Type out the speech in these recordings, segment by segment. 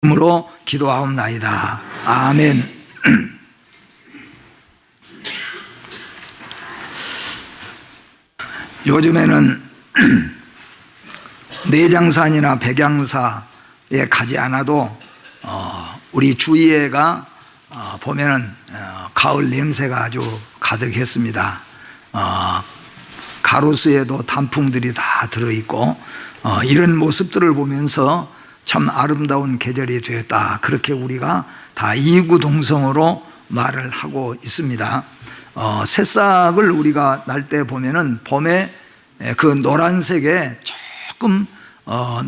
으로 기도하옵나이다. 아멘. 요즘에는 내장산이나 백양사에 가지 않아도 우리 주위에가 보면은 가을 냄새가 아주 가득했습니다. 가로수에도 단풍들이 다 들어있고 이런 모습들을 보면서 참 아름다운 계절이 되었다, 그렇게 우리가 다 이구동성으로 말을 하고 있습니다. 새싹을 우리가 날 때 보면은 봄에 그 노란색에 조금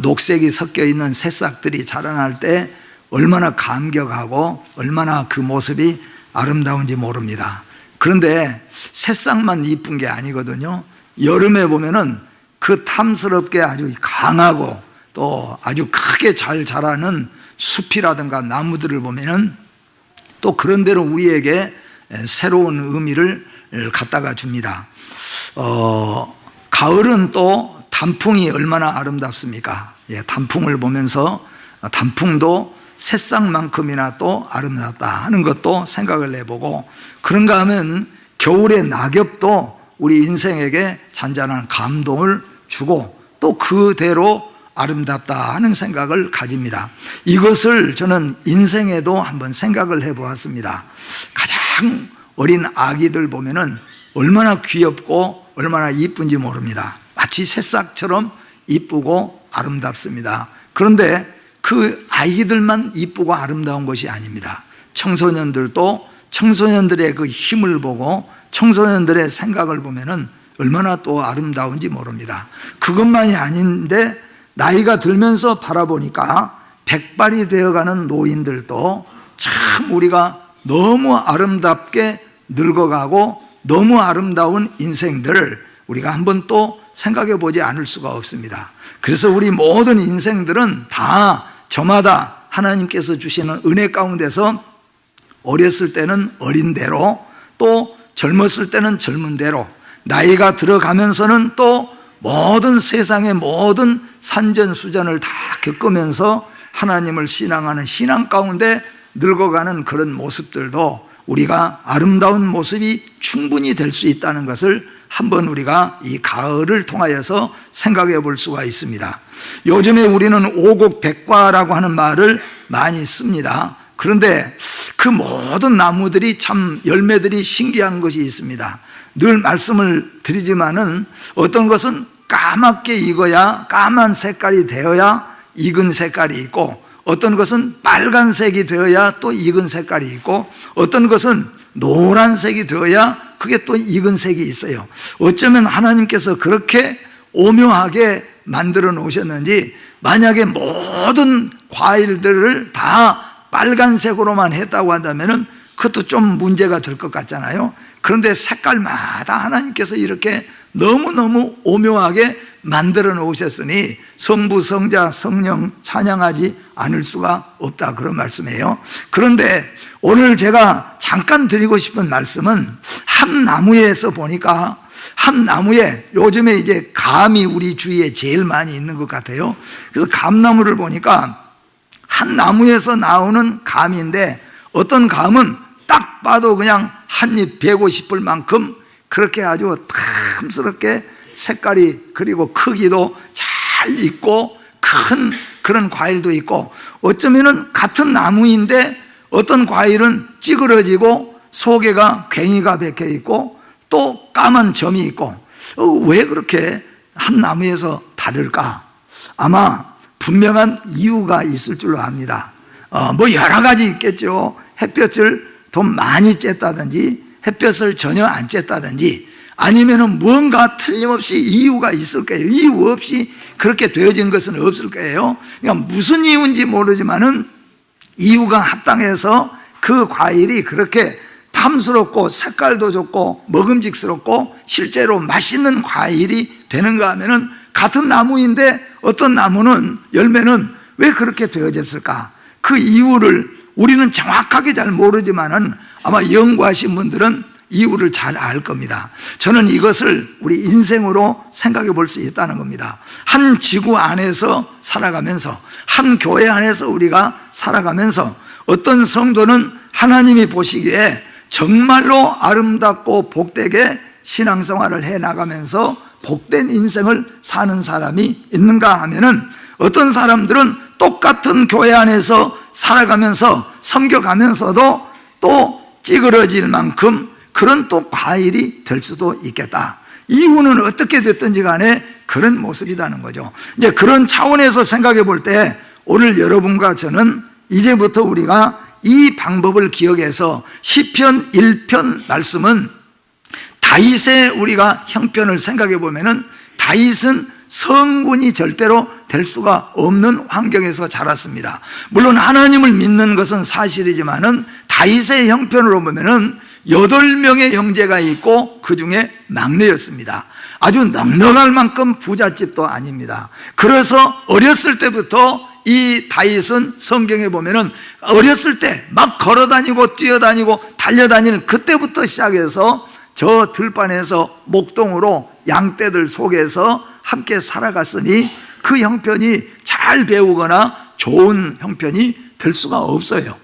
녹색이 섞여 있는 새싹들이 자라날 때 얼마나 감격하고 얼마나 그 모습이 아름다운지 모릅니다. 그런데 새싹만 이쁜 게 아니거든요. 여름에 보면은 그 탐스럽게 아주 강하고 또 아주 크게 잘 자라는 숲이라든가 나무들을 보면은 또 그런 대로 우리에게 새로운 의미를 갖다가 줍니다. 가을은 또 단풍이 얼마나 아름답습니까? 단풍을 보면서 단풍도 새싹만큼이나 또 아름답다 하는 것도 생각을 해보고, 그런가 하면 겨울의 낙엽도 우리 인생에게 잔잔한 감동을 주고 또 그대로 아름답다 하는 생각을 가집니다. 이것을 저는 인생에도 한번 생각을 해보았습니다. 가장 어린 아기들 보면은 얼마나 귀엽고 얼마나 이쁜지 모릅니다. 마치 새싹처럼 이쁘고 아름답습니다. 그런데 그 아이들만 이쁘고 아름다운 것이 아닙니다. 청소년들도 청소년들의 그 힘을 보고 청소년들의 생각을 보면은 얼마나 또 아름다운지 모릅니다. 그것만이 아닌데 나이가 들면서 바라보니까 백발이 되어가는 노인들도 참 우리가 너무 아름답게 늙어가고 너무 아름다운 인생들을 우리가 한번 또 생각해 보지 않을 수가 없습니다. 그래서 우리 모든 인생들은 다 저마다 하나님께서 주시는 은혜 가운데서 어렸을 때는 어린 대로, 또 젊었을 때는 젊은 대로, 나이가 들어가면서는 또 모든 세상의 모든 산전수전을 다 겪으면서 하나님을 신앙하는 신앙 가운데 늙어가는 그런 모습들도 우리가 아름다운 모습이 충분히 될 수 있다는 것을 한번 우리가 이 가을을 통하여서 생각해 볼 수가 있습니다. 요즘에 우리는 오곡백과라고 하는 말을 많이 씁니다. 그런데 그 모든 나무들이 참 열매들이 신기한 것이 있습니다. 늘 말씀을 드리지만은 어떤 것은 까맣게 익어야, 까만 색깔이 되어야 익은 색깔이 있고, 어떤 것은 빨간색이 되어야 또 익은 색깔이 있고, 어떤 것은 노란색이 되어야 그게 또 익은 색이 있어요. 어쩌면 하나님께서 그렇게 오묘하게 만들어 놓으셨는지, 만약에 모든 과일들을 다 빨간색으로만 했다고 한다면은 그것도 좀 문제가 될 것 같잖아요. 그런데 색깔마다 하나님께서 이렇게 너무너무 오묘하게 만들어 놓으셨으니 성부, 성자, 성령 찬양하지 않을 수가 없다, 그런 말씀이에요. 그런데 오늘 제가 잠깐 드리고 싶은 말씀은 한 나무에서 보니까, 한 나무에 요즘에 이제 감이 우리 주위에 제일 많이 있는 것 같아요. 그래서 감나무를 보니까 한 나무에서 나오는 감인데, 어떤 감은 딱 봐도 그냥 한 입 베고 싶을 만큼 그렇게 아주 탐스럽게 색깔이, 그리고 크기도 잘 있고 큰 그런 과일도 있고, 어쩌면은 같은 나무인데 어떤 과일은 찌그러지고 속에가 괭이가 박혀 있고 또 까만 점이 있고, 왜 그렇게 한 나무에서 다를까? 아마 분명한 이유가 있을 줄로 압니다. 뭐 여러 가지 있겠죠. 햇볕을 더 많이 쬐다든지 햇볕을 전혀 안 쬐다든지, 아니면은 뭔가 틀림없이 이유가 있을 거예요. 이유 없이 그렇게 되어진 것은 없을 거예요. 그러니까 무슨 이유인지 모르지만은 이유가 합당해서 그 과일이 그렇게 탐스럽고 색깔도 좋고 먹음직스럽고 실제로 맛있는 과일이 되는가 하면은 같은 나무인데 어떤 나무는 열매는 왜 그렇게 되어졌을까? 그 이유를 우리는 정확하게 잘 모르지만은 아마 연구하신 분들은 이유를 잘 알 겁니다. 저는 이것을 우리 인생으로 생각해 볼 수 있다는 겁니다. 한 지구 안에서 살아가면서, 한 교회 안에서 우리가 살아가면서 어떤 성도는 하나님이 보시기에 정말로 아름답고 복되게 신앙생활을 해나가면서 복된 인생을 사는 사람이 있는가 하면은, 어떤 사람들은 똑같은 교회 안에서 살아가면서 섬겨가면서도 또 찌그러질 만큼 그런 또 과일이 될 수도 있겠다. 이유는 어떻게 됐든지 간에 그런 모습이라는 거죠. 이제 그런 차원에서 생각해 볼 때 오늘 여러분과 저는 이제부터 우리가 이 방법을 기억해서 시편 1편 말씀은 다윗의 우리가 형편을 생각해 보면은 다윗은 성군이 절대로 될 수가 없는 환경에서 자랐습니다. 물론 하나님을 믿는 것은 사실이지만은 다윗의 형편으로 보면은 8명의 형제가 있고 그 중에 막내였습니다. 아주 넉넉할 만큼 부잣집도 아닙니다. 그래서 어렸을 때부터 이 다윗은 성경에 보면은 어렸을 때 막 걸어다니고 뛰어다니고 달려다니는 그때부터 시작해서 저 들판에서 목동으로 양떼들 속에서 함께 살아갔으니 그 형편이 잘 배우거나 좋은 형편이 될 수가 없어요.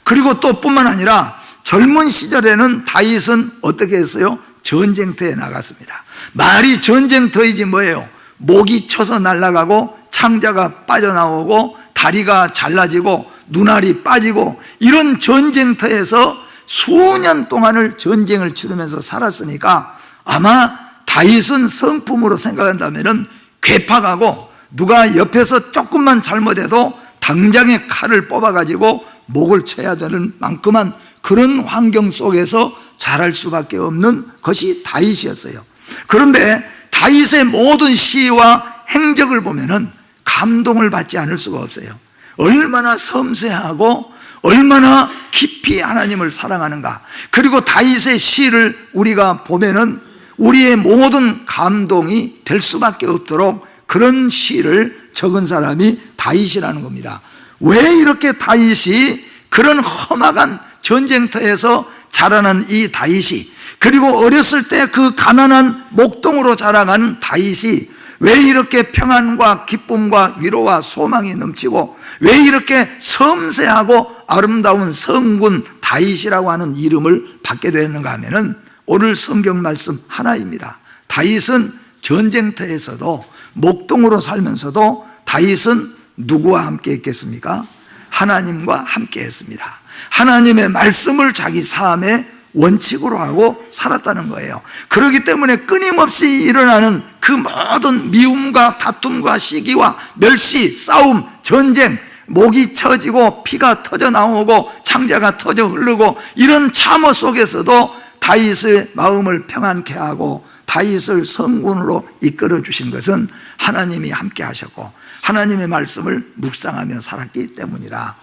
그리고 또 뿐만 아니라 젊은 시절에는 다윗은 어떻게 했어요? 전쟁터에 나갔습니다. 말이 전쟁터이지 뭐예요? 목이 쳐서 날아가고 창자가 빠져나오고 다리가 잘라지고 눈알이 빠지고 이런 전쟁터에서 수년 동안을 전쟁을 치르면서 살았으니까 아마 다윗은 성품으로 생각한다면 괴팍하고 누가 옆에서 조금만 잘못해도 당장에 칼을 뽑아가지고 목을 쳐야 되는 만큼한 그런 환경 속에서 자랄 수밖에 없는 것이 다윗이었어요. 그런데 다윗의 모든 시와 행적을 보면은 감동을 받지 않을 수가 없어요. 얼마나 섬세하고 얼마나 깊이 하나님을 사랑하는가. 그리고 다윗의 시를 우리가 보면은 우리의 모든 감동이 될 수밖에 없도록 그런 시를 적은 사람이 다윗이라는 겁니다. 왜 이렇게 다윗이 그런 험악한 전쟁터에서 자라난 이 다윗이, 그리고 어렸을 때 그 가난한 목동으로 자라가는 다윗이 왜 이렇게 평안과 기쁨과 위로와 소망이 넘치고 왜 이렇게 섬세하고 아름다운 성군 다윗이라고 하는 이름을 받게 되었는가 하면은 오늘 성경 말씀 하나입니다. 다윗은 전쟁터에서도 목동으로 살면서도 다윗은 누구와 함께 했겠습니까? 하나님과 함께 했습니다. 하나님의 말씀을 자기 삶의 원칙으로 하고 살았다는 거예요. 그렇기 때문에 끊임없이 일어나는 그 모든 미움과 다툼과 시기와 멸시, 싸움, 전쟁, 목이 쳐지고 피가 터져 나오고 창자가 터져 흐르고 이런 참호 속에서도 다윗의 마음을 평안케 하고 다윗을 성군으로 이끌어 주신 것은 하나님이 함께 하셨고 하나님의 말씀을 묵상하며 살았기 때문이라.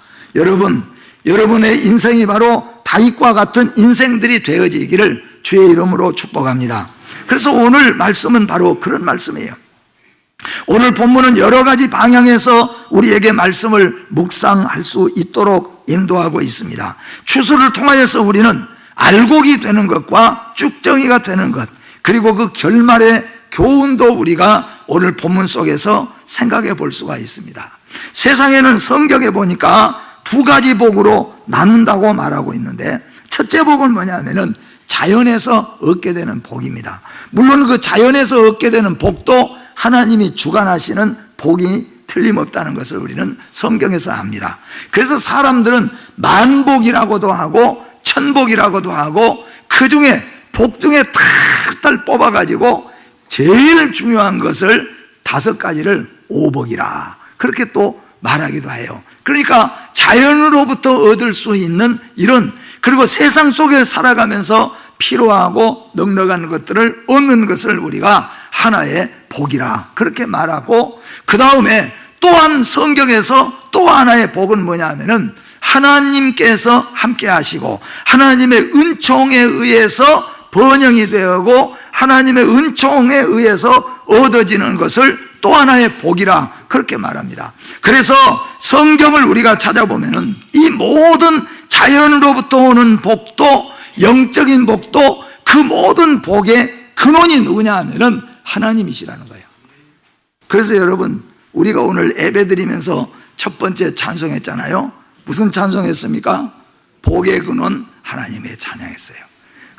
여러분의 인생이 바로 다윗과 같은 인생들이 되어지기를 주의 이름으로 축복합니다. 그래서 오늘 말씀은 바로 그런 말씀이에요. 오늘 본문은 여러 가지 방향에서 우리에게 말씀을 묵상할 수 있도록 인도하고 있습니다. 추수를 통하여서 우리는 알곡이 되는 것과 쭉정이가 되는 것, 그리고 그 결말의 교훈도 우리가 오늘 본문 속에서 생각해 볼 수가 있습니다. 세상에는 성경에 보니까 두 가지 복으로 나눈다고 말하고 있는데, 첫째 복은 뭐냐면은 자연에서 얻게 되는 복입니다. 물론 그 자연에서 얻게 되는 복도 하나님이 주관하시는 복이 틀림없다는 것을 우리는 성경에서 압니다. 그래서 사람들은 만복이라고도 하고 천복이라고도 하고 그 중에 복 중에 탁탁 뽑아가지고 제일 중요한 것을 5가지를 오복이라 그렇게 또 말하기도 해요. 그러니까 자연으로부터 얻을 수 있는 이런, 그리고 세상 속에 살아가면서 필요하고 넉넉한 것들을 얻는 것을 우리가 하나의 복이라 그렇게 말하고, 그 다음에 또한 성경에서 또 하나의 복은 뭐냐 하면은 하나님께서 함께 하시고 하나님의 은총에 의해서 번영이 되고 하나님의 은총에 의해서 얻어지는 것을 또 하나의 복이라 그렇게 말합니다. 그래서 성경을 우리가 찾아보면은 이 모든 자연으로부터 오는 복도 영적인 복도 그 모든 복의 근원이 누구냐 하면은 하나님이시라는 거예요. 그래서 여러분, 우리가 오늘 예배드리면서 첫 번째 찬송했잖아요. 무슨 찬송했습니까? 복의 근원 하나님의 찬양했어요.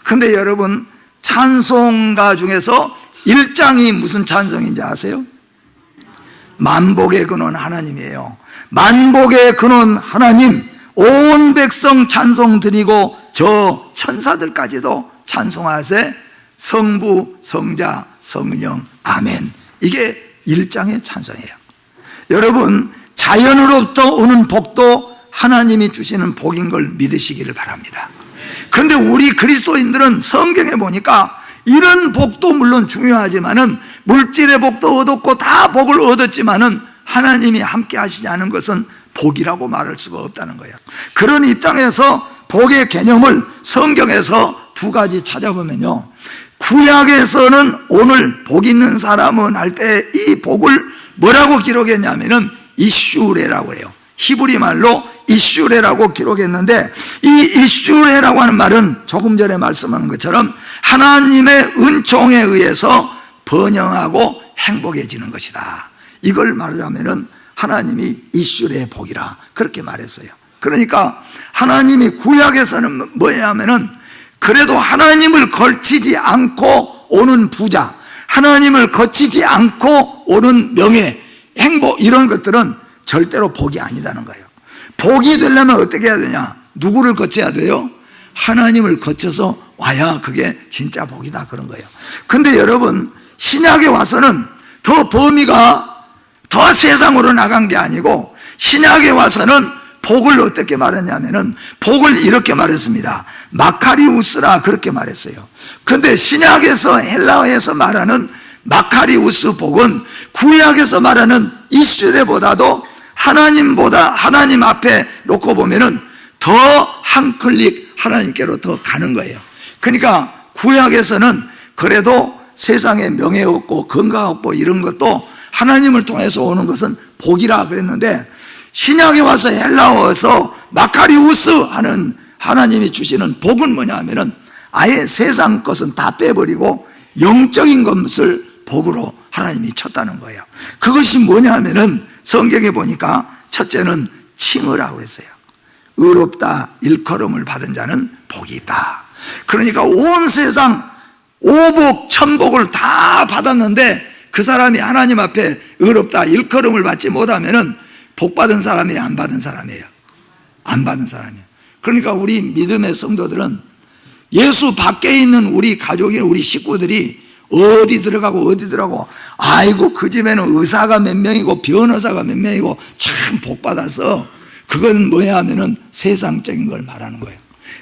근데 여러분, 찬송가 중에서 1장이 무슨 찬송인지 아세요? 만복의 근원 하나님이에요. 만복의 근원 하나님, 온 백성 찬송 드리고 저 천사들까지도 찬송하세 성부 성자 성령 아멘. 이게 1장의 찬송이에요. 여러분, 자연으로부터 오는 복도 하나님이 주시는 복인 걸 믿으시기를 바랍니다. 그런데 우리 그리스도인들은 성경에 보니까 이런 복도 물론 중요하지만은 물질의 복도 얻었고 다 복을 얻었지만은 하나님이 함께 하시지 않은 것은 복이라고 말할 수가 없다는 거예요. 그런 입장에서 복의 개념을 성경에서 두 가지 찾아보면요, 구약에서는 오늘 복 있는 사람은 할 때 이 복을 뭐라고 기록했냐면은 이슈레라고 해요. 히브리 말로 이슈레라고 기록했는데, 이 이슈레라고 하는 말은 조금 전에 말씀한 것처럼 하나님의 은총에 의해서 번영하고 행복해지는 것이다. 이걸 말하자면은 하나님이 이슈레의 복이라 그렇게 말했어요. 그러니까 하나님이 구약에서는 뭐냐면은 그래도 하나님을 걸치지 않고 오는 부자, 하나님을 거치지 않고 오는 명예, 행복, 이런 것들은 절대로 복이 아니다는 거예요. 복이 되려면 어떻게 해야 되냐? 누구를 거쳐야 돼요? 하나님을 거쳐서 와야 그게 진짜 복이다, 그런 거예요. 근데 여러분, 신약에 와서는 더 범위가 더 세상으로 나간 게 아니고, 신약에 와서는 복을 어떻게 말했냐면은 복을 이렇게 말했습니다. 마카리우스라 그렇게 말했어요. 근데 신약에서 헬라어에서 말하는 마카리우스 복은 구약에서 말하는 이슈레보다도 하나님 앞에 놓고 보면은 더 한 클릭 하나님께로 더 가는 거예요. 그러니까 구약에서는 그래도 세상에 명예 얻고 건강 얻고 이런 것도 하나님을 통해서 오는 것은 복이라 그랬는데, 신약에 와서 헬라어에서 마카리우스 하는 하나님이 주시는 복은 뭐냐 하면은 아예 세상 것은 다 빼버리고 영적인 것을 복으로 하나님이 쳤다는 거예요. 그것이 뭐냐 하면은 성경에 보니까 첫째는 칭의라고 했어요. 의롭다 일컬음을 받은 자는 복이 있다. 그러니까 온 세상 오복 천복을 다 받았는데 그 사람이 하나님 앞에 의롭다 일컬음을 받지 못하면은 복 받은 사람이에요, 안 받은 사람이에요? 안 받은 사람이에요. 그러니까 우리 믿음의 성도들은 예수 밖에 있는 우리 가족이, 우리 식구들이 어디 들어가고 아이고 그 집에는 의사가 몇 명이고 변호사가 몇 명이고 참 복 받아서, 그건 뭐야 하면은 세상적인 걸 말하는 거예요.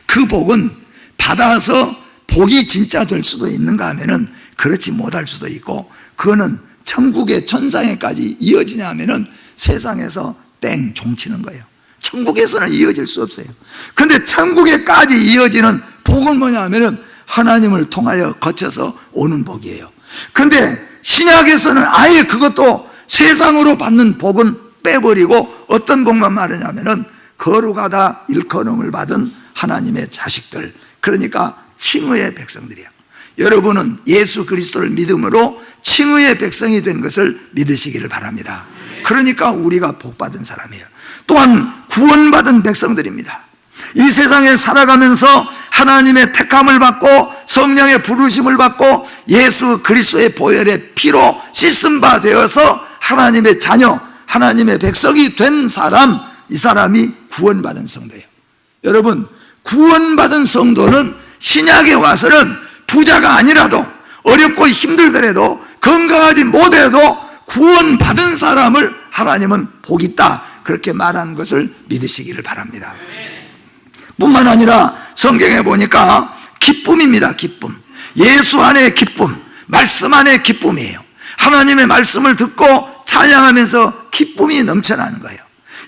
그 복은 받아서 복이 진짜 될 수도 있는가 하면은 그렇지 못할 수도 있고, 그거는 천국의 천상에까지 이어지냐 하면은 세상에서 땡 종치는 거예요. 천국에서는 이어질 수 없어요. 그런데 천국에까지 이어지는 복은 뭐냐 하면은 하나님을 통하여 거쳐서 오는 복이에요. 그런데 신약에서는 아예 그것도 세상으로 받는 복은 빼버리고 어떤 복만 말하냐면은 거룩하다 일컬음을 받은 하나님의 자식들, 그러니까 칭의의 백성들이에요. 여러분은 예수 그리스도를 믿음으로 칭의의 백성이 된 것을 믿으시기를 바랍니다. 그러니까 우리가 복받은 사람이에요. 또한 구원받은 백성들입니다. 이 세상에 살아가면서 하나님의 택함을 받고 성령의 부르심을 받고 예수 그리스도의 보혈의 피로 씻은 바 되어서 하나님의 자녀, 하나님의 백성이 된 사람, 이 사람이 구원받은 성도예요. 여러분, 구원받은 성도는 신약에 와서는 부자가 아니라도, 어렵고 힘들더라도, 건강하지 못해도 구원받은 사람을 하나님은 복 있다, 그렇게 말하는 것을 믿으시기를 바랍니다. 뿐만 아니라 성경에 보니까 기쁨입니다. 기쁨, 예수 안의 기쁨, 말씀 안의 기쁨이에요. 하나님의 말씀을 듣고 찬양하면서 기쁨이 넘쳐나는 거예요.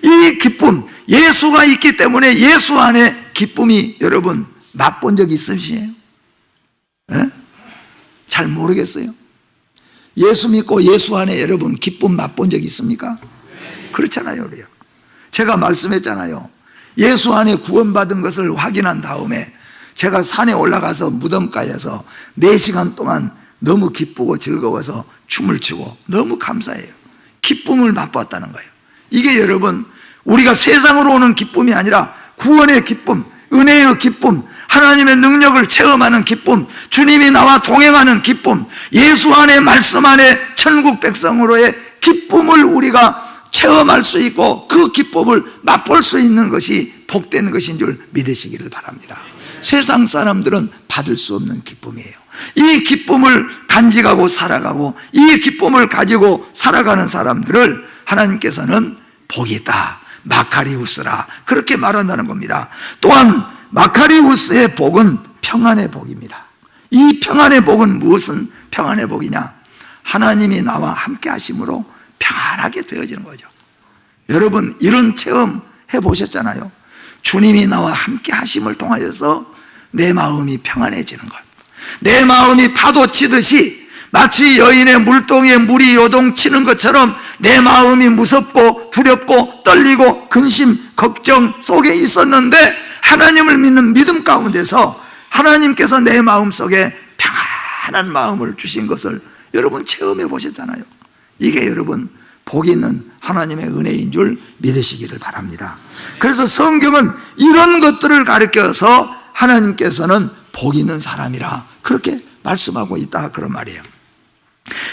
이 기쁨, 예수가 있기 때문에 예수 안에 기쁨이, 여러분 맛본 적 있으시에요? 네? 잘 모르겠어요. 예수 믿고 예수 안에 여러분 기쁨 맛본 적 있습니까? 그렇잖아요. 그래요. 제가 말씀했잖아요. 예수 안에 구원받은 것을 확인한 다음에 제가 산에 올라가서 무덤가에서 4시간 동안 너무 기쁘고 즐거워서 춤을 추고 너무 감사해요. 기쁨을 맛보았다는 거예요. 이게 여러분, 우리가 세상으로 오는 기쁨이 아니라 구원의 기쁨, 은혜의 기쁨, 하나님의 능력을 체험하는 기쁨, 주님이 나와 동행하는 기쁨, 예수 안에 말씀 안에 천국 백성으로의 기쁨을 우리가 체험할 수 있고 그 기쁨을 맛볼 수 있는 것이 복된 것인 줄 믿으시기를 바랍니다. 세상 사람들은 받을 수 없는 기쁨이에요. 이 기쁨을 간직하고 살아가고 이 기쁨을 가지고 살아가는 사람들을 하나님께서는 복이 있다, 마카리우스라, 그렇게 말한다는 겁니다. 또한 마카리우스의 복은 평안의 복입니다. 이 평안의 복은 무엇은 평안의 복이냐? 하나님이 나와 함께 하심으로 평안하게 되어지는 거죠. 여러분, 이런 체험 해보셨잖아요. 주님이 나와 함께 하심을 통하여서 내 마음이 평안해지는 것, 내 마음이 파도 치듯이 마치 여인의 물동이에 물이 요동치는 것처럼 내 마음이 무섭고 두렵고 떨리고 근심, 걱정 속에 있었는데 하나님을 믿는 믿음 가운데서 하나님께서 내 마음속에 평안한 마음을 주신 것을 여러분 체험해 보셨잖아요. 이게 여러분 복 있는 하나님의 은혜인 줄 믿으시기를 바랍니다. 그래서 성경은 이런 것들을 가르쳐서 하나님께서는 복 있는 사람이라 그렇게 말씀하고 있다, 그런 말이에요.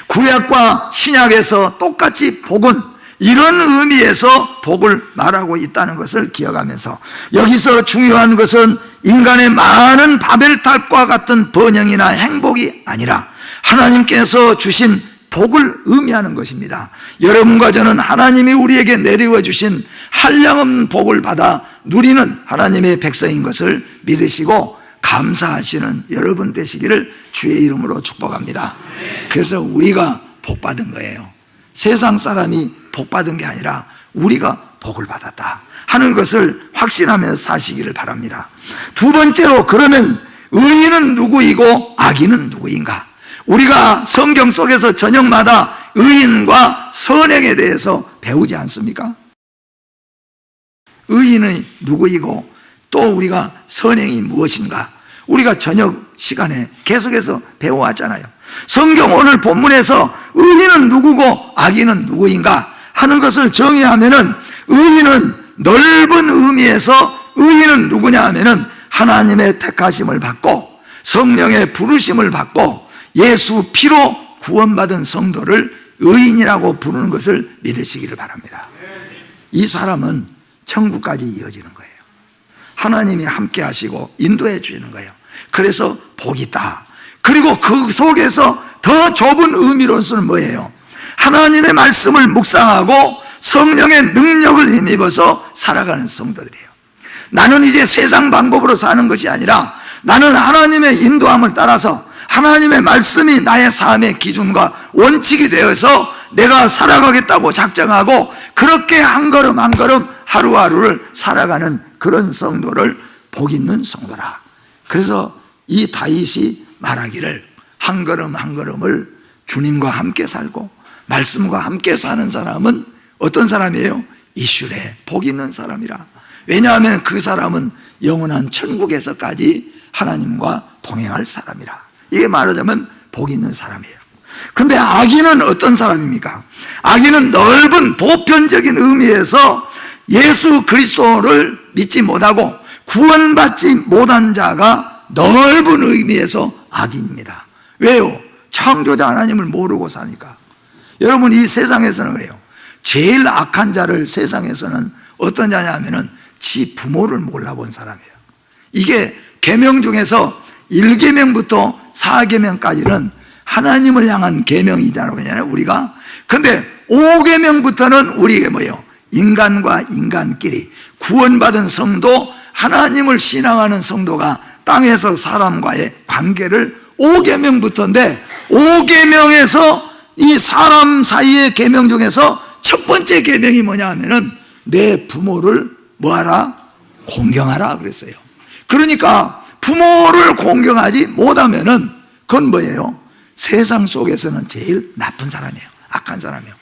구약과 신약에서 똑같이 복은 이런 의미에서 복을 말하고 있다는 것을 기억하면서, 여기서 중요한 것은 인간의 많은 바벨탑과 같은 번영이나 행복이 아니라 하나님께서 주신 복을 의미하는 것입니다. 여러분과 저는 하나님이 우리에게 내리워 주신 한량없는 복을 받아 누리는 하나님의 백성인 것을 믿으시고 감사하시는 여러분 되시기를 주의 이름으로 축복합니다. 그래서 우리가 복 받은 거예요. 세상 사람이 복 받은 게 아니라 우리가 복을 받았다 하는 것을 확신하면서 사시기를 바랍니다. 두 번째로, 그러면 의인은 누구이고 악인은 누구인가? 우리가 성경 속에서 저녁마다 의인과 선행에 대해서 배우지 않습니까? 의인은 누구이고 또 우리가 선행이 무엇인가? 우리가 저녁 시간에 계속해서 배워왔잖아요. 성경 오늘 본문에서 의인은 누구고 악인은 누구인가 하는 것을 정의하면은, 의인은 넓은 의미에서 의인은 누구냐 하면은 하나님의 택하심을 받고 성령의 부르심을 받고 예수 피로 구원받은 성도를 의인이라고 부르는 것을 믿으시기를 바랍니다. 이 사람은 천국까지 이어지는 거예요. 하나님이 함께 하시고 인도해 주시는 거예요. 그래서 복이 있다. 그리고 그 속에서 더 좁은 의미로서는 뭐예요? 하나님의 말씀을 묵상하고 성령의 능력을 힘입어서 살아가는 성도들이에요. 나는 이제 세상 방법으로 사는 것이 아니라 나는 하나님의 인도함을 따라서 하나님의 말씀이 나의 삶의 기준과 원칙이 되어서 내가 살아가겠다고 작정하고 그렇게 한 걸음 한 걸음 하루하루를 살아가는 그런 성도를 복 있는 성도라. 그래서 이 다윗이 말하기를 한 걸음 한 걸음을 주님과 함께 살고 말씀과 함께 사는 사람은 어떤 사람이에요? 이슈레, 복 있는 사람이라. 왜냐하면 그 사람은 영원한 천국에서까지 하나님과 동행할 사람이라. 이게 말하자면 복 있는 사람이에요. 근데 악인은 어떤 사람입니까? 악인은 넓은 보편적인 의미에서 예수 그리스도를 믿지 못하고 구원받지 못한 자가 넓은 의미에서 악인입니다. 왜요? 창조자 하나님을 모르고 사니까. 여러분, 이 세상에서는 그래요. 제일 악한 자를 세상에서는 어떤 자냐 하면은 지 부모를 몰라본 사람이에요. 이게 계명 중에서 1계명부터 4계명까지는 하나님을 향한 계명이라고 하잖아요, 우리가. 근데 5계명부터는 우리에게 뭐예요? 인간과 인간끼리 구원받은 성도, 하나님을 신앙하는 성도가 땅에서 사람과의 관계를 5계명부터인데 5계명에서 이 사람 사이의 계명 중에서 첫 번째 계명이 뭐냐 하면은 내 부모를 뭐하라? 공경하라 그랬어요. 그러니까 부모를 공경하지 못하면은 그건 뭐예요? 세상 속에서는 제일 나쁜 사람이에요. 악한 사람이에요.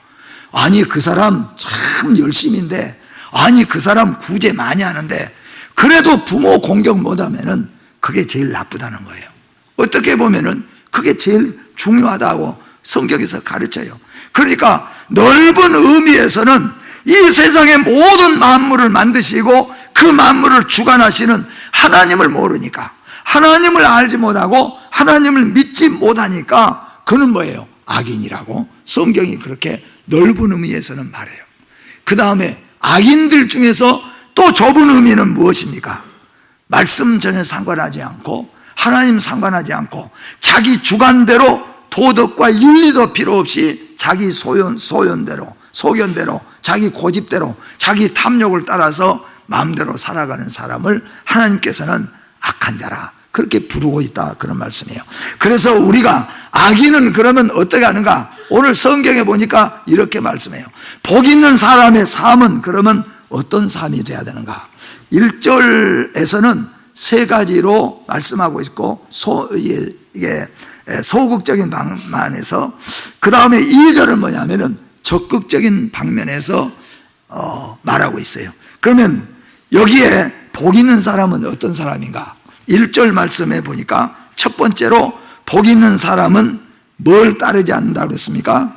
아니 그 사람 참 열심인데, 아니 그 사람 구제 많이 하는데 그래도 부모 공경 못하면은 그 그게 제일 나쁘다는 거예요. 어떻게 보면은 그게 제일 중요하다고 성경에서 가르쳐요. 그러니까 넓은 의미에서는 이 세상의 모든 만물을 만드시고 그 만물을 주관하시는 하나님을 모르니까, 하나님을 알지 못하고 하나님을 믿지 못하니까 그는 뭐예요? 악인이라고 성경이 그렇게 넓은 의미에서는 말해요. 그 다음에 악인들 중에서 또 좁은 의미는 무엇입니까? 말씀 전혀 상관하지 않고 하나님 상관하지 않고 자기 주관대로 도덕과 윤리도 필요 없이 자기 소견대로 자기 고집대로 자기 탐욕을 따라서 마음대로 살아가는 사람을 하나님께서는 악한 자라 그렇게 부르고 있다, 그런 말씀이에요. 그래서 우리가 악인은 그러면 어떻게 하는가? 오늘 성경에 보니까 이렇게 말씀해요. 복 있는 사람의 삶은 그러면 어떤 삶이 돼야 되는가? 1절에서는 세 가지로 말씀하고 있고 이게 소극적인 방면에서, 그 다음에 2절은 뭐냐면은 적극적인 방면에서 말하고 있어요. 그러면 여기에 복 있는 사람은 어떤 사람인가? 1절 말씀에 보니까 첫 번째로 복 있는 사람은 뭘 따르지 않는다 그랬습니까?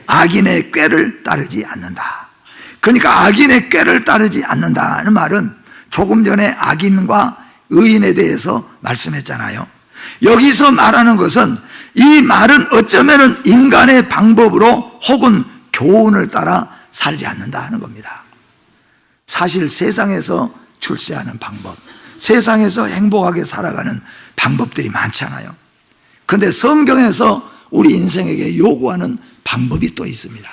악인의 꾀를 따르지 않는다. 그러니까 악인의 꾀를 따르지 않는다는 말은 조금 전에 악인과 의인에 대해서 말씀했잖아요. 여기서 말하는 것은, 이 말은 어쩌면 인간의 방법으로 혹은 교훈을 따라 살지 않는다 하는 겁니다. 사실 세상에서 출세하는 방법, 세상에서 행복하게 살아가는 방법들이 많잖아요. 그런데 성경에서 우리 인생에게 요구하는 방법이 또 있습니다.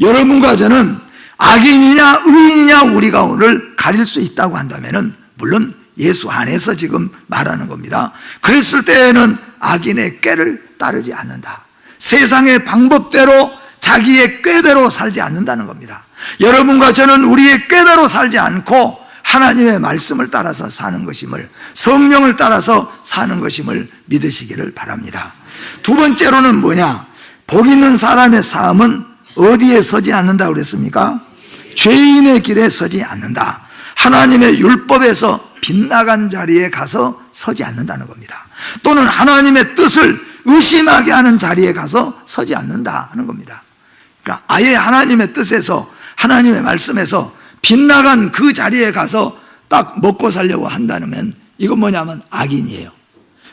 여러분과 저는 악인이냐 의인이냐 우리가 오늘 가릴 수 있다고 한다면은 물론 예수 안에서 지금 말하는 겁니다. 그랬을 때에는 악인의 꾀를 따르지 않는다. 세상의 방법대로 자기의 꾀대로 살지 않는다는 겁니다. 여러분과 저는 우리의 꾀대로 살지 않고 하나님의 말씀을 따라서 사는 것임을, 성령을 따라서 사는 것임을 믿으시기를 바랍니다. 두 번째로는 뭐냐? 복 있는 사람의 삶은 어디에 서지 않는다고 그랬습니까? 죄인의 길에 서지 않는다. 하나님의 율법에서 빗나간 자리에 가서 서지 않는다는 겁니다. 또는 하나님의 뜻을 의심하게 하는 자리에 가서 서지 않는다 하는 겁니다. 그러니까 아예 하나님의 뜻에서, 하나님의 말씀에서 빗나간 그 자리에 가서 딱 먹고 살려고 한다면 이건 뭐냐면 악인이에요.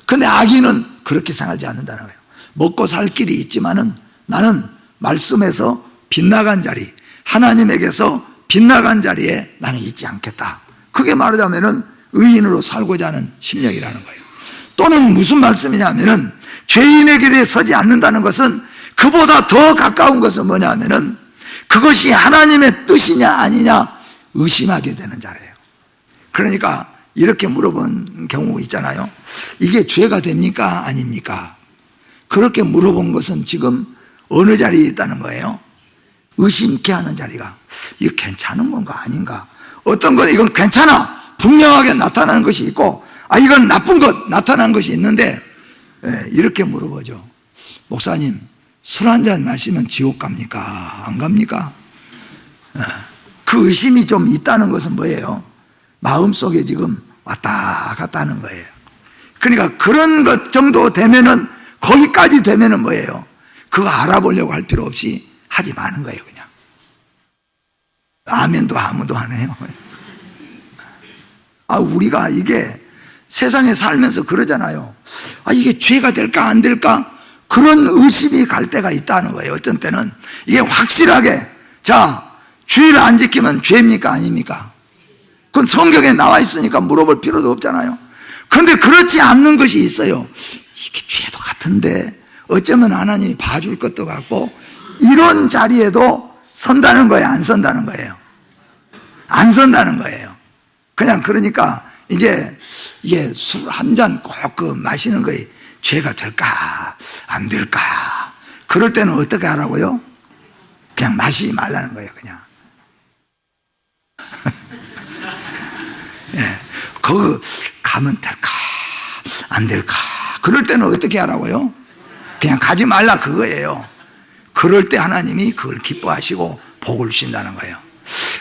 근데 악인은 그렇게 생각하지 않는다는 거예요. 먹고 살 길이 있지만은 나는 말씀에서 빗나간 자리, 하나님에게서 빗나간 자리에 나는 있지 않겠다. 그게 말하자면은 의인으로 살고자 하는 심령이라는 거예요. 또는 무슨 말씀이냐면은 죄인의 길에 서지 않는다는 것은 그보다 더 가까운 것은 뭐냐면은 그것이 하나님의 뜻이냐 아니냐 의심하게 되는 자래요. 그러니까 이렇게 물어본 경우 있잖아요. 이게 죄가 됩니까 아닙니까? 그렇게 물어본 것은 지금 어느 자리에 있다는 거예요? 의심케 하는 자리가, 이거 괜찮은 건가 아닌가? 어떤 건 이건 괜찮아, 분명하게 나타나는 것이 있고, 이건 나쁜 것 나타나는 것이 있는데, 이렇게 물어보죠. 목사님, 술 한잔 마시면 지옥 갑니까? 안 갑니까? 그 의심이 좀 있다는 것은 뭐예요? 마음속에 지금 왔다 갔다 하는 거예요. 그러니까 그런 것 정도 되면은, 거기까지 되면은 뭐예요? 그거 알아보려고 할 필요 없이 하지 마는 거예요, 그냥. 아멘도 아무도 안 해요. 우리가 이게 세상에 살면서 그러잖아요. 이게 죄가 될까 안 될까? 그런 의심이 갈 때가 있다는 거예요. 어떤 때는 이게 확실하게, 자, 주의를 안 지키면 죄입니까 아닙니까? 그건 성경에 나와 있으니까 물어볼 필요도 없잖아요. 그런데 그렇지 않는 것이 있어요. 이게 죄도 같은데 어쩌면 하나님이 봐줄 것도 같고, 이런 자리에도 선다는 거예요, 안 선다는 거예요? 안 선다는 거예요. 그냥 그러니까 이제 이게 술 한 잔 꼭 그 마시는 거에 죄가 될까 안 될까, 그럴 때는 어떻게 하라고요? 그냥 마시지 말라는 거예요, 그냥. 예, 거기 가면 될까 안 될까, 그럴 때는 어떻게 하라고요? 그냥 가지 말라, 그거예요. 그럴 때 하나님이 그걸 기뻐하시고 복을 주신다는 거예요.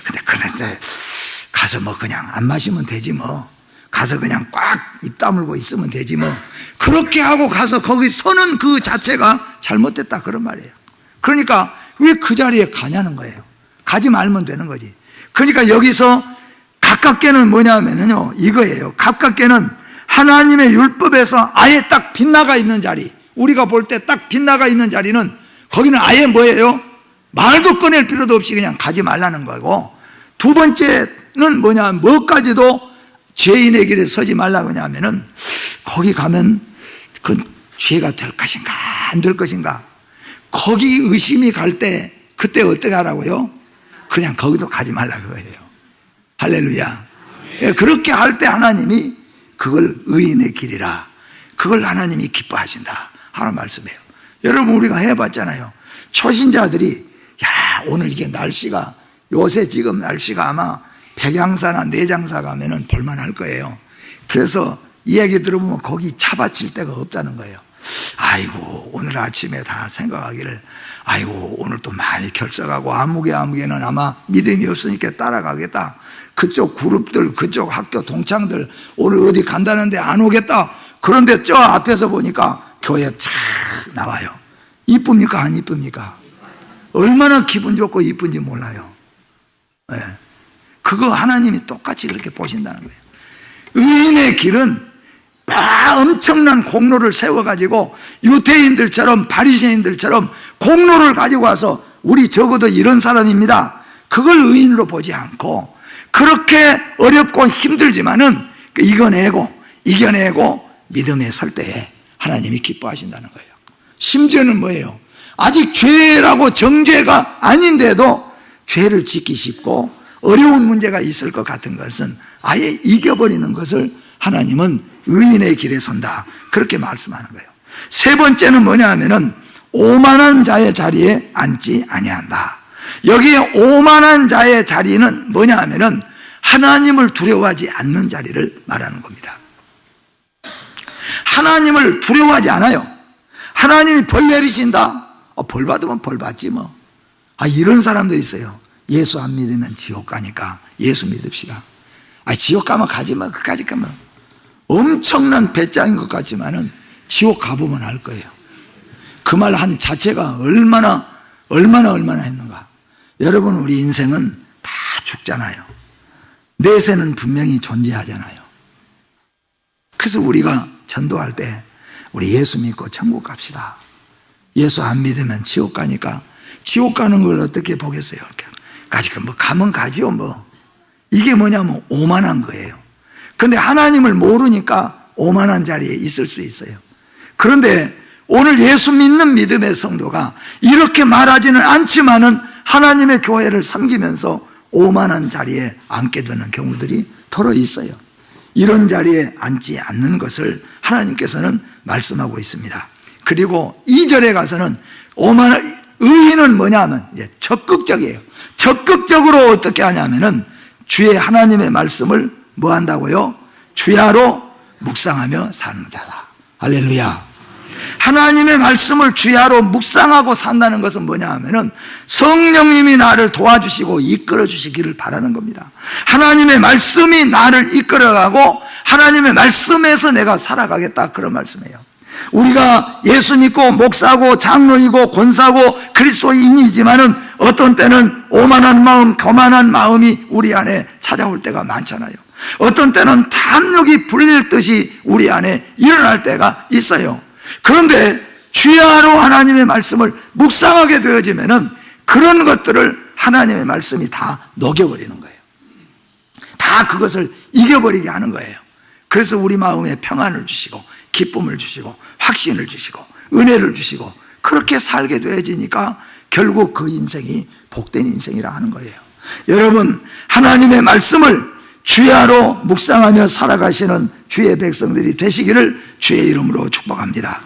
근데 그런데 가서 뭐 그냥 안 마시면 되지 뭐, 가서 그냥 꽉 입 다물고 있으면 되지 뭐. 그렇게 하고 가서 거기 서는 그 자체가 잘못됐다 그런 말이에요. 그러니까 왜 그 자리에 가냐는 거예요. 가지 말면 되는 거지. 그러니까 여기서 가깝게는 뭐냐면요, 이거예요. 가깝게는 하나님의 율법에서 아예 딱 빗나가 있는 자리, 우리가 볼 때 딱 빗나가 있는 자리는 거기는 아예 뭐예요? 말도 꺼낼 필요도 없이 그냥 가지 말라는 거고, 두 번째는 뭐냐, 뭐까지도 죄인의 길에 서지 말라고 하냐면은 거기 가면 그 죄가 될 것인가 안 될 것인가, 거기 의심이 갈 때 그때 어떻게 하라고요? 그냥 거기도 가지 말라 그거예요. 할렐루야. 그렇게 할 때 하나님이 그걸 의인의 길이라, 그걸 하나님이 기뻐하신다 하는 말씀이에요. 여러분, 우리가 해봤잖아요. 초신자들이 야, 오늘 이게 날씨가, 요새 지금 날씨가 아마 백양사나 내장사 가면은 볼만할 거예요. 그래서 이야기 들어보면 거기 차 받칠 데가 없다는 거예요. 아이고, 오늘 아침에 다 생각하기를, 아이고, 오늘 또 많이 결석하고 아무개는 아마 믿음이 없으니까 따라가겠다. 그쪽 그룹들, 그쪽 학교 동창들 오늘 어디 간다는데 안 오겠다. 그런데 저 앞에서 보니까 교회 쫙 나와요. 이쁩니까 안 이쁩니까? 얼마나 기분 좋고 이쁜지 몰라요. 네. 그거 하나님이 똑같이 그렇게 보신다는 거예요. 의인의 길은 엄청난 공로를 세워가지고 유대인들처럼 바리새인들처럼 공로를 가지고 와서 우리 적어도 이런 사람입니다, 그걸 의인으로 보지 않고 그렇게 어렵고 힘들지만은 이겨내고 믿음에 설 때에 하나님이 기뻐하신다는 거예요. 심지어는 뭐예요? 아직 죄라고 정죄가 아닌데도 죄를 짓기 쉽고 어려운 문제가 있을 것 같은 것은 아예 이겨버리는 것을 하나님은 의인의 길에 선다, 그렇게 말씀하는 거예요. 세 번째는 뭐냐 하면은 오만한 자의 자리에 앉지 아니한다. 여기에 오만한 자의 자리는 뭐냐 하면은 하나님을 두려워하지 않는 자리를 말하는 겁니다. 하나님을 두려워하지 않아요. 하나님이 벌 내리신다, 벌 받으면 벌 받지 뭐. 이런 사람도 있어요. 예수 안 믿으면 지옥 가니까 예수 믿읍시다. 지옥 가면 가지 마. 그까지 가면 엄청난 배짱인 것 같지만은 지옥 가보면 알 거예요. 그 말 한 자체가 얼마나 했는가. 여러분, 우리 인생은 다 죽잖아요. 내세는 분명히 존재하잖아요. 그래서 우리가 전도할 때 우리 예수 믿고 천국 갑시다. 예수 안 믿으면 지옥 가니까 지옥 가는 걸 어떻게 보겠어요? 뭐 가면 가지요 뭐. 이게 뭐냐면 오만한 거예요. 그런데 하나님을 모르니까 오만한 자리에 있을 수 있어요. 그런데 오늘 예수 믿는 믿음의 성도가 이렇게 말하지는 않지만은 하나님의 교회를 섬기면서 오만한 자리에 앉게 되는 경우들이 더러 있어요. 이런 자리에 앉지 않는 것을 하나님께서는 말씀하고 있습니다. 그리고 2절에 가서는 의인은 뭐냐 하면 적극적이에요. 적극적으로 어떻게 하냐면은 주의 하나님의 말씀을 뭐 한다고요? 주야로 묵상하며 사는 자다. 할렐루야. 하나님의 말씀을 주야로 묵상하고 산다는 것은 뭐냐 하면은 성령님이 나를 도와주시고 이끌어 주시기를 바라는 겁니다. 하나님의 말씀이 나를 이끌어가고 하나님의 말씀에서 내가 살아가겠다, 그런 말씀이에요. 우리가 예수 믿고 목사고 장로이고 권사고 그리스도인이지만은 어떤 때는 오만한 마음, 교만한 마음이 우리 안에 찾아올 때가 많잖아요. 어떤 때는 탐욕이 불릴 듯이 우리 안에 일어날 때가 있어요. 그런데 주야로 하나님의 말씀을 묵상하게 되어지면은 그런 것들을 하나님의 말씀이 다 녹여버리는 거예요. 다 그것을 이겨버리게 하는 거예요. 그래서 우리 마음에 평안을 주시고 기쁨을 주시고 확신을 주시고 은혜를 주시고 그렇게 살게 되어지니까 결국 그 인생이 복된 인생이라 하는 거예요. 여러분, 하나님의 말씀을 주야로 묵상하며 살아가시는 주의 백성들이 되시기를 주의 이름으로 축복합니다.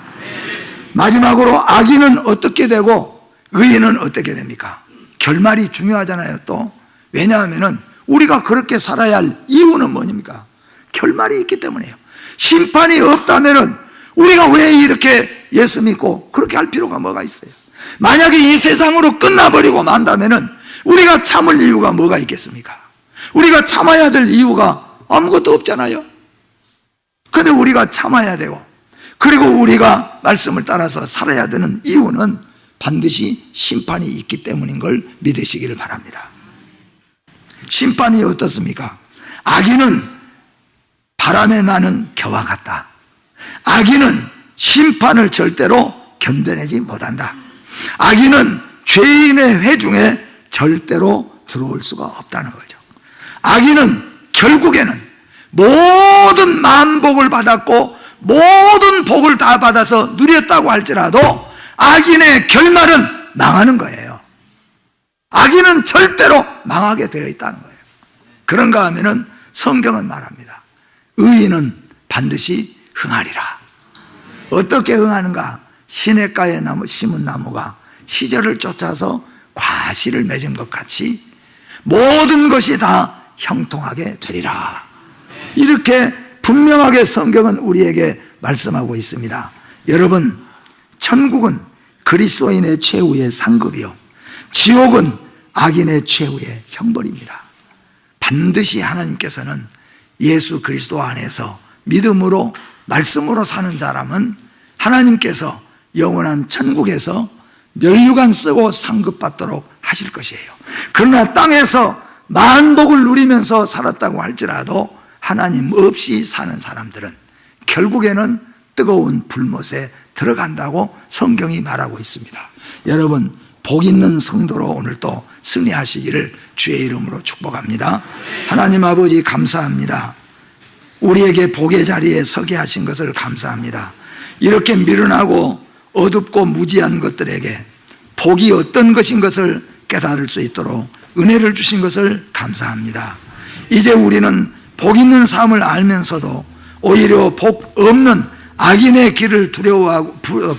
마지막으로 악인은 어떻게 되고 의인은 어떻게 됩니까? 결말이 중요하잖아요. 또 왜냐하면 우리가 그렇게 살아야 할 이유는 뭐입니까? 결말이 있기 때문이에요. 심판이 없다면 우리가 왜 이렇게 예수 믿고 그렇게 할 필요가 뭐가 있어요? 만약에 이 세상으로 끝나버리고 만다면 우리가 참을 이유가 뭐가 있겠습니까? 우리가 참아야 될 이유가 아무것도 없잖아요. 근데 우리가 참아야 되고, 그리고 우리가 말씀을 따라서 살아야 되는 이유는 반드시 심판이 있기 때문인 걸 믿으시기를 바랍니다. 심판이 어떻습니까? 악인은 바람에 나는 겨와 같다. 악인은 심판을 절대로 견뎌내지 못한다. 악인은 죄인의 회중에 절대로 들어올 수가 없다는 거죠. 악인은 결국에는 모든 만복을 받았고 모든 복을 다 받아서 누렸다고 할지라도 악인의 결말은 망하는 거예요. 악인은 절대로 망하게 되어 있다는 거예요. 그런가 하면은 성경은 말합니다. 의인은 반드시 흥하리라. 어떻게 흥하는가? 시냇가에 심은 나무가 시절을 쫓아서 과실을 맺은 것 같이 모든 것이 다 형통하게 되리라. 이렇게 분명하게 성경은 우리에게 말씀하고 있습니다. 여러분, 천국은 그리스도인의 최후의 상급이요, 지옥은 악인의 최후의 형벌입니다. 반드시 하나님께서는 예수 그리스도 안에서 믿음으로 말씀으로 사는 사람은 하나님께서 영원한 천국에서 면류관 쓰고 상급받도록 하실 것이에요. 그러나 땅에서 만복을 누리면서 살았다고 할지라도 하나님 없이 사는 사람들은 결국에는 뜨거운 불못에 들어간다고 성경이 말하고 있습니다. 여러분, 복 있는 성도로 오늘도 승리하시기를 주의 이름으로 축복합니다. 하나님 아버지 감사합니다. 우리에게 복의 자리에 서게 하신 것을 감사합니다. 이렇게 미련하고 어둡고 무지한 것들에게 복이 어떤 것인 것을 깨달을 수 있도록 은혜를 주신 것을 감사합니다. 이제 우리는 복 있는 삶을 알면서도 오히려 복 없는 악인의 길을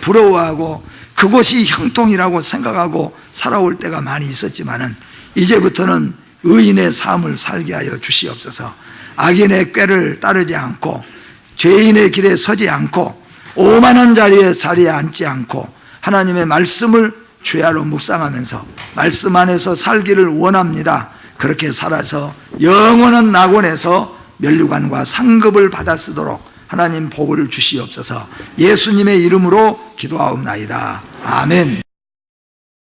부러워하고 그것이 형통이라고 생각하고 살아올 때가 많이 있었지만은 이제부터는 의인의 삶을 살게 하여 주시옵소서. 악인의 꾀를 따르지 않고 죄인의 길에 서지 않고 오만한 자리에 앉지 않고 하나님의 말씀을 주야로 묵상하면서 말씀 안에서 살기를 원합니다. 그렇게 살아서 영원한 낙원에서 면류관과 상급을 받아 쓰도록 하나님 복을 주시옵소서. 예수님의 이름으로 기도하옵나이다. 아멘.